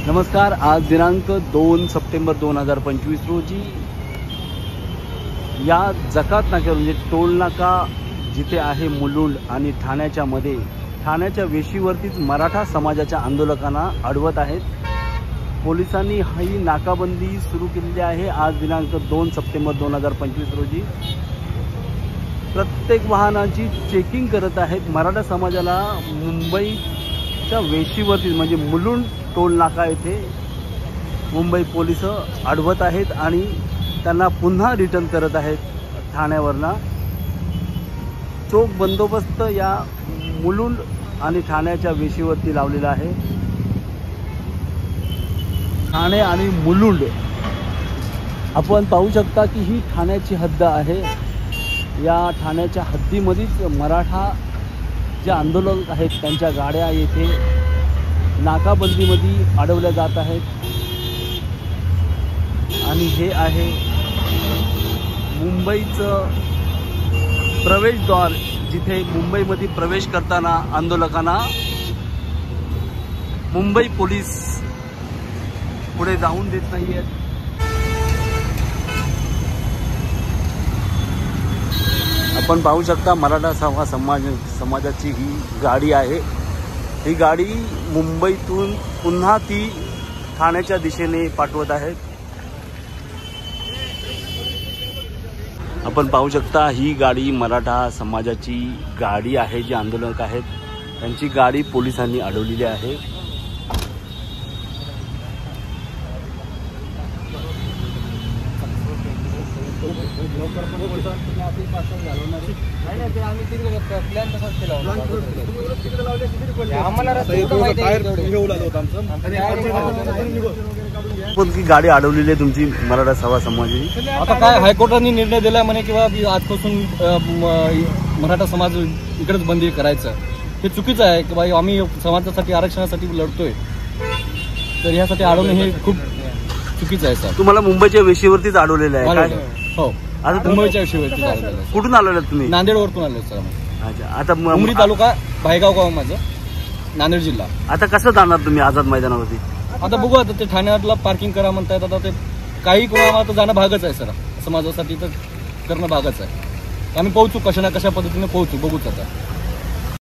नमस्कार। आज दिनांक 2 सप्टेंबर 2025 रोजी या जकात नाक्यावर म्हणजे टोल नाका जिथे आहे मुलुंड आणि ठाण्याच्या मध्ये, ठाण्याच्या वेशीवरतीच मराठा समाजाच्या आंदोलकांना अडवत आहेत। पोलिसांनी ही नाकाबंदी सुरू केलेली आहे। आज दिनांक 2 सप्टेंबर 2025 रोजी प्रत्येक वाहनाची चेकिंग करत आहेत। मराठा समाजाला मुंबईच्या वेशीवरती म्हणजे मुलुंड टोल नाका येथे मुंबई पोलीस अडवत आहेत आणि त्यांना पुन्हा रिटर्न करत आहेत ठाण्यावरनं। चोख बंदोबस्त या मुलुंड आणि ठाण्याच्या वेशीवरती लावलेला आहे। ठाणे आणि मुलुंड आपण पाहू शकता की ही ठाण्याची हद्द आहे। या ठाण्याच्या हद्दीमध्येच मराठा जे आंदोलक आहेत त्यांच्या गाड्या येथे नाकाबंदीमध्ये अडवल्या जात आहेत। आणि हे आहे मुंबईचं प्रवेशद्वार, जिथे मुंबईमध्ये प्रवेश करताना आंदोलकांना मुंबई पोलीस पुढे जाऊन देत नाही आहेत। आपण पाहू शकता मराठा समाजाची ही गाडी आहे। ही गाडी मुंबईतून पुन्हा ती ठाण्याच्या दिशेने पाठवत आहेत। आपण पाहू शकता ही गाडी मराठा समाजाची गाडी आहे। जी आंदोलक आहेत त्यांची गाडी पोलिसांनी अडवलेली आहे। कोणती गाडी अडवलेली आहे तुमची मराठा समाजाची? आता काय हायकोर्टाने निर्णय दिला म्हणे किंवा आजपासून मराठा समाज इकडेच बंदी करायचं, हे चुकीचं आहे की बाई आम्ही समाजासाठी आरक्षणासाठी लढतोय, तर यासाठी अडवणं हे खूप चुकीचं आहे सर। तुम्हाला मुंबईच्या वेशीवरतीच अडवलेलं आहे काय? हो, आता मुंबईच्या वेशीवरती अडवलेलं आहे। कुठून आलेला तुम्ही? नांदेडवरतून आलो सर। अच्छा, आता उमरी तालुका, भायगाव गाव माझं, नांदेड जिल्हा। आता कसं जाणार तुम्ही आझाद मैदानावरती? आता बघू, आता ते ठाण्याला पार्किंग करा म्हणतायत। आता ते काही कोणाला तर जाणं भागच आहे सर, समाजासाठी तर करणं भागच आहे। आम्ही पोहोचू, कशा ना कशा पद्धतीने पोहोचू, बघूच आता।